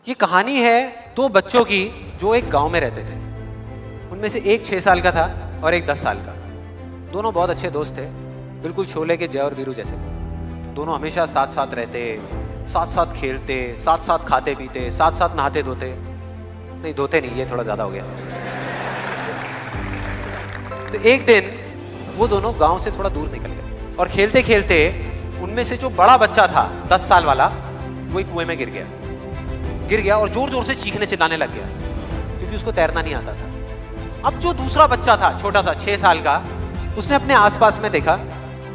ये कहानी है दो बच्चों की जो एक गांव में रहते थे। उनमें से एक 6 साल का था और एक 10 साल का। दोनों बहुत अच्छे दोस्त थे, बिल्कुल शोले के जय और वीरू जैसे। दोनों हमेशा साथ साथ रहते, साथ साथ खेलते, साथ साथ खाते पीते, साथ साथ नहाते धोते। नहीं धोते नहीं, ये थोड़ा ज्यादा हो गया। तो एक दिन वो दोनों गांव से थोड़ा दूर निकल गए और खेलते खेलते उनमें से जो बड़ा बच्चा था 10 साल वाला, वो एक कुएं में गिर गया और जोर जोर से चीखने चिल्लाने लग गया क्योंकि उसको तैरना नहीं आता था। अब जो दूसरा बच्चा था छोटा सा 6 साल का, उसने अपने आसपास में देखा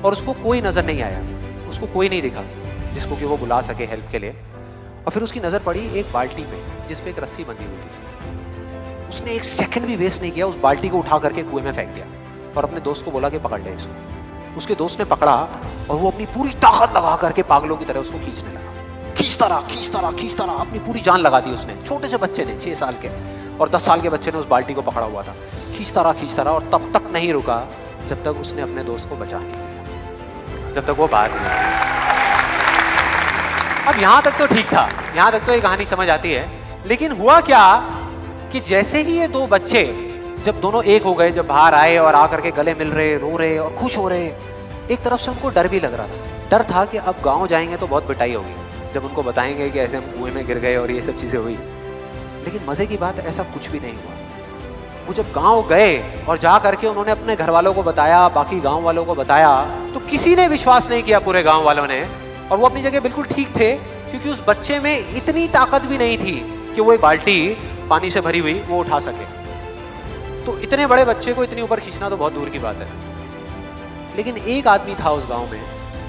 और उसको कोई नजर नहीं आया, उसको कोई नहीं दिखा जिसको कि वो बुला सके हेल्प के लिए। और फिर उसकी नजर पड़ी एक बाल्टी पे जिसपे एक रस्सी बंधी हुई थी। उसने एक सेकंड भी वेस्ट नहीं किया, उस बाल्टी को उठा करके कुएं में फेंक दिया और अपने दोस्त को बोला कि पकड़ ले इसको। उसके दोस्त ने पकड़ा और वो अपनी पूरी ताकत लगा करके पागलों की तरह उसको खींचने लगा। खींचता रहा, अपनी पूरी जान लगा दी उसने। छोटे से बच्चे ने 6 साल के और 10 साल के बच्चे ने उस बाल्टी को पकड़ा हुआ था। खींचता रहा और तब तक नहीं रुका जब तक उसने अपने दोस्त को बचा नहीं लिया, जब तक वो बाहर नहीं आया। अब यहां तक तो ठीक था, यहां तक तो ये कहानी समझ आती है। लेकिन हुआ क्या कि जैसे ही ये दो बच्चे जब दोनों एक हो गए, जब बाहर आए और आकर के गले मिल रहे, रो रहे और खुश हो रहे, एक तरफ से उनको डर भी लग रहा था। डर था कि अब गांव जाएंगे तो बहुत पिटाई होगी जब उनको बताएंगे कि ऐसे हम कुएं में गिर गए और ये सब चीजें हुई। लेकिन मजे की बात, ऐसा कुछ भी नहीं हुआ। वो जब गांव गए और जा करके उन्होंने अपने घर वालों को बताया, बाकी गांव वालों को बताया, तो किसी ने विश्वास नहीं किया, पूरे गांव वालों ने। और वो अपनी जगह बिल्कुल ठीक थे क्योंकि उस बच्चे में इतनी ताकत भी नहीं थी कि वो एक बाल्टी पानी से भरी हुई वो उठा सके। तो इतने बड़े बच्चे को इतनी ऊपर खींचना तो बहुत दूर की बात है। लेकिन एक आदमी था उस गांव में,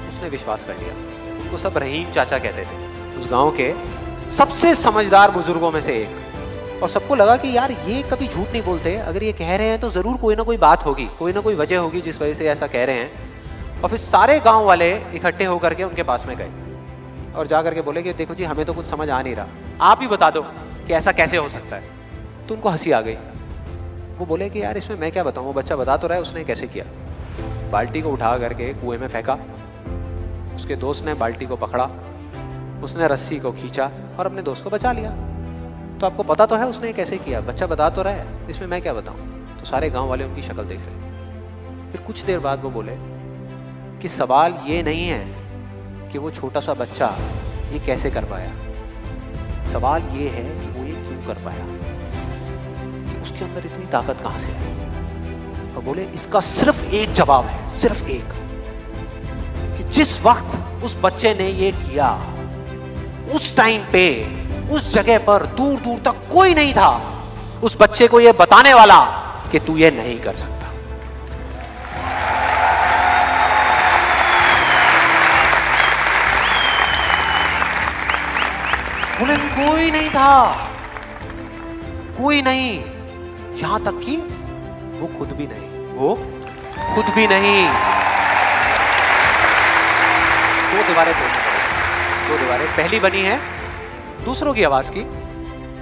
उसने विश्वास कर लिया। उनको सब रहीम चाचा कहते थे, उस गांव के सबसे समझदार बुजुर्गों में से एक। और सबको लगा कि यार ये कभी झूठ नहीं बोलते, अगर ये कह रहे हैं तो जरूर कोई ना कोई बात होगी, कोई ना कोई वजह होगी जिस वजह से ऐसा कह रहे हैं। और फिर सारे गांव वाले इकट्ठे होकर के उनके पास में गए और जा करके बोले कि देखो जी, हमें तो कुछ समझ आ नहीं रहा, आप ही बता दो कि ऐसा कैसे हो सकता है। तो उनको हंसी आ गई। वो बोले कि यार इसमें मैं क्या बताऊं, वो बच्चा बता तो रहा है उसने कैसे किया। बाल्टी को उठा करके कुएं में फेंका, उसके दोस्त ने बाल्टी को पकड़ा, उसने रस्सी को खींचा और अपने दोस्त को बचा लिया। तो आपको पता तो है उसने कैसे किया, बच्चा बता तो रहा है, इसमें मैं क्या बताऊं। तो सारे गांव वाले उनकी शक्ल देख रहे। फिर कुछ देर बाद वो बोले कि सवाल ये नहीं है कि वो छोटा सा बच्चा ये कैसे कर पाया, सवाल ये है कि वो ये क्यों कर पाया, कि उसके अंदर इतनी ताकत कहां से आई। और बोले इसका सिर्फ एक जवाब है, सिर्फ एक, कि जिस वक्त उस बच्चे ने ये किया, उस टाइम पे उस जगह पर दूर दूर तक कोई नहीं था उस बच्चे को ये बताने वाला कि तू ये नहीं कर सकता। बोले कोई नहीं था, कोई नहीं, यहां तक कि वो खुद भी नहीं, वो खुद भी नहीं। 2 दीवारें तोड़नी पड़ेगी। 2 दीवारें, पहली बनी है दूसरों की आवाज की,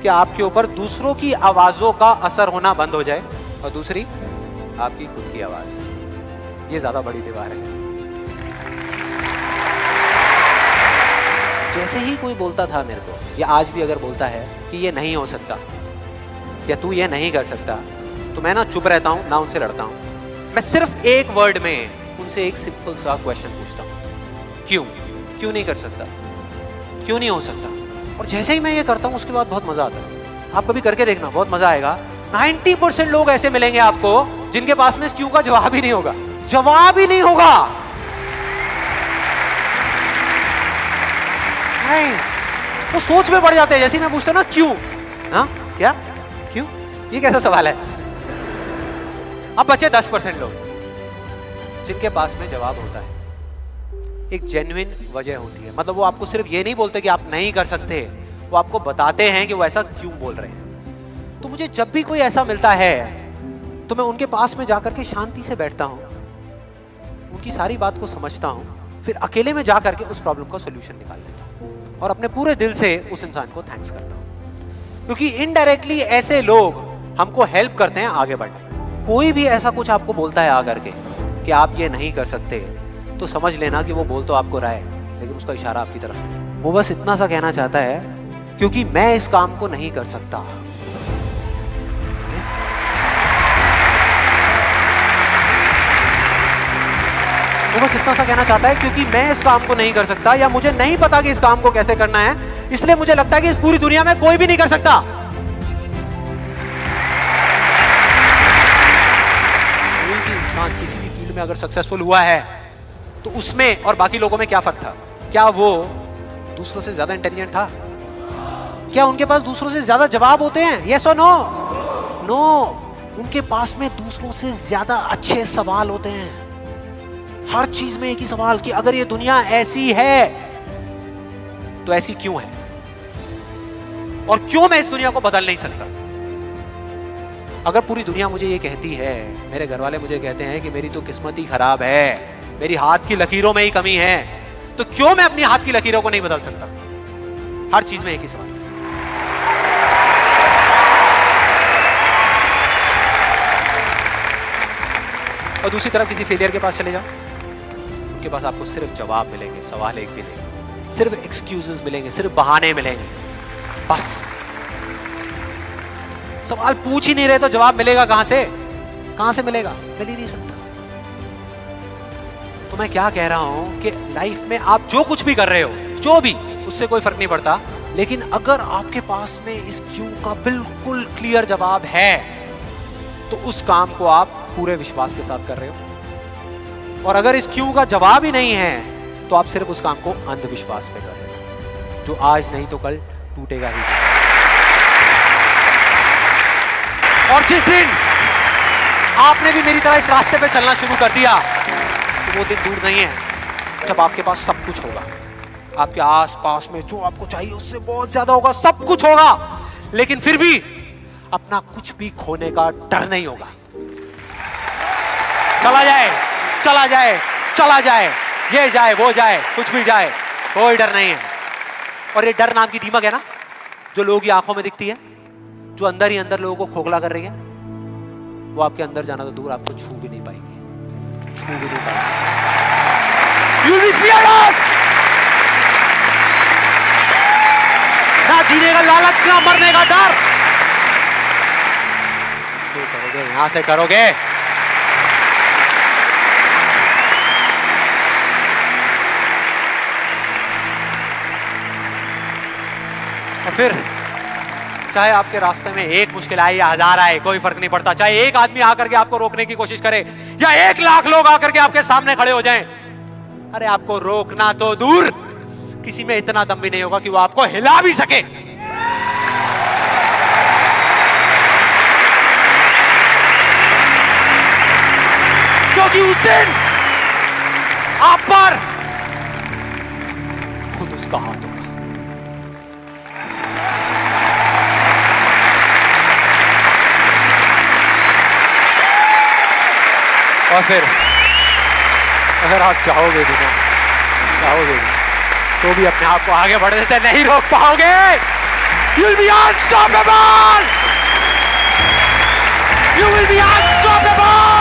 कि आपके ऊपर दूसरों की आवाजों का असर होना बंद हो जाए, और दूसरी आपकी खुद की आवाज। ये ज्यादा बड़ी दीवार है। जैसे ही कोई बोलता था मेरे को, या आज भी अगर बोलता है कि ये नहीं हो सकता या तू ये नहीं कर सकता, तो मैं ना चुप रहता हूं, ना उनसे लड़ता हूं। मैं सिर्फ एक वर्ड में उनसे एक सिंपल सा क्वेश्चन पूछता हूं, क्यों नहीं कर सकता, क्यों नहीं हो सकता। और जैसे ही मैं ये करता हूं उसके बाद बहुत मजा आता है। आप कभी करके देखना, बहुत मजा आएगा। 90% लोग ऐसे मिलेंगे आपको जिनके पास में क्यों का जवाब ही नहीं होगा, जवाब ही नहीं होगा। नहीं, वो सोच में पड़ जाते हैं। जैसे मैं पूछता ना क्यों, हाँ क्या, क्यों, ये कैसा सवाल है। अब बचे 10% लोग जिनके पास में जवाब होता है, एक जेन्युइन वजह होती है। मतलब वो आपको सिर्फ ये नहीं बोलते कि आप नहीं कर सकते, वो आपको बताते हैं कि वो ऐसा क्यों बोल रहे हैं। तो मुझे जब भी कोई ऐसा मिलता है तो मैं उनके पास में जाकर के शांति से बैठता हूं, उनकी सारी बात को समझता हूं, फिर अकेले में जाकर के उस प्रॉब्लम का सोल्यूशन निकाल लेता हूं और अपने पूरे दिल से उस इंसान को थैंक्स करता हूं। क्योंकि इनडायरेक्टली ऐसे लोग हमको हेल्प करते हैं आगे बढ़ने। कोई भी ऐसा कुछ आपको बोलता है आकर के कि आप ये नहीं कर सकते, तो समझ लेना कि वो बोल तो आपको रहा है, लेकिन उसका इशारा आपकी तरफ नहीं। वो बस इतना सा कहना चाहता है क्योंकि मैं इस काम को नहीं कर सकता। वो बस इतना सा कहना चाहता है, क्योंकि मैं इस काम को नहीं कर सकता या मुझे नहीं पता कि इस काम को कैसे करना है, इसलिए मुझे लगता है कि इस पूरी दुनिया में कोई भी नहीं कर सकता। कोई भी इंसान किसी भी फील्ड में अगर सक्सेसफुल हुआ है तो उसमें और बाकी लोगों में क्या फर्क था? क्या वो दूसरों से ज्यादा इंटेलिजेंट था? क्या उनके पास दूसरों से ज्यादा जवाब होते हैं? यस और नो? नो। उनके पास में दूसरों से ज्यादा अच्छे सवाल होते हैं। हर चीज में एक ही सवाल कि अगर ये दुनिया ऐसी है तो ऐसी क्यों है, और क्यों मैं इस दुनिया को बदल नहीं सकता? अगर पूरी दुनिया मुझे ये कहती है, मेरे घर वाले मुझे कहते हैं कि मेरी तो किस्मत ही खराब है, मेरी हाथ की लकीरों में ही कमी है, तो क्यों मैं अपनी हाथ की लकीरों को नहीं बदल सकता? हर चीज में एक ही सवाल। और दूसरी तरफ किसी फेलियर के पास चले जाओ, उनके पास आपको सिर्फ जवाब मिलेंगे, सवाल एक भी नहीं, सिर्फ एक्सक्यूजेस मिलेंगे, सिर्फ बहाने मिलेंगे। बस सवाल पूछ ही नहीं रहे तो जवाब मिलेगा कहां से? कहां से मिलेगा? मिल ही नहीं सकता। तो मैं क्या कह रहा हूं कि लाइफ में आप जो कुछ भी कर रहे हो, जो भी, उससे कोई फर्क नहीं पड़ता, लेकिन अगर आपके पास में इस क्यों का बिल्कुल क्लियर जवाब है तो उस काम को आप पूरे विश्वास के साथ कर रहे हो। और अगर इस क्यों का जवाब ही नहीं है तो आप सिर्फ उस काम को अंधविश्वास पे कर रहे हो, जो आज नहीं तो कल टूटेगा ही। और जिस दिन आपने भी मेरी तरह इस रास्ते पे चलना शुरू कर दिया तो वो दिन दूर नहीं है जब आपके पास सब कुछ होगा, आपके आस पास में जो आपको चाहिए उससे बहुत ज्यादा होगा, सब कुछ होगा, लेकिन फिर भी अपना कुछ भी खोने का डर नहीं होगा। चला जाए, चला जाए, चला जाए, ये जाए, वो जाए, कुछ भी जाए, कोई डर नहीं है। और ये डर नाम की दीमक है ना, जो लोगों की आंखों में दिखती है, जो अंदर ही अंदर लोगों को खोखला कर रही है, वो आपके अंदर जाना तो दूर, आपको छू भी नहीं पाएगी, छू भी नहीं पाएगी। You'll be fearless! ना जीने का लालच, ना मरने का डर। जो करोगे यहां से करोगे। और फिर चाहे आपके रास्ते में एक मुश्किल आए या 1000 आए, कोई फर्क नहीं पड़ता। चाहे एक आदमी आकर के आपको रोकने की कोशिश करे या 1 लाख लोग आकर के आपके सामने खड़े हो जाएं, अरे आपको रोकना तो दूर, किसी में इतना दम भी नहीं होगा कि वो आपको हिला भी सके। क्योंकि उस दिन आप पर खुद उसका हाथ होगा। और फिर अगर आप चाहोगे भी ना, चाहोगे भी तो भी अपने आप को आगे बढ़ने से नहीं रोक पाओगे। You'll be unstoppable! You will be unstoppable!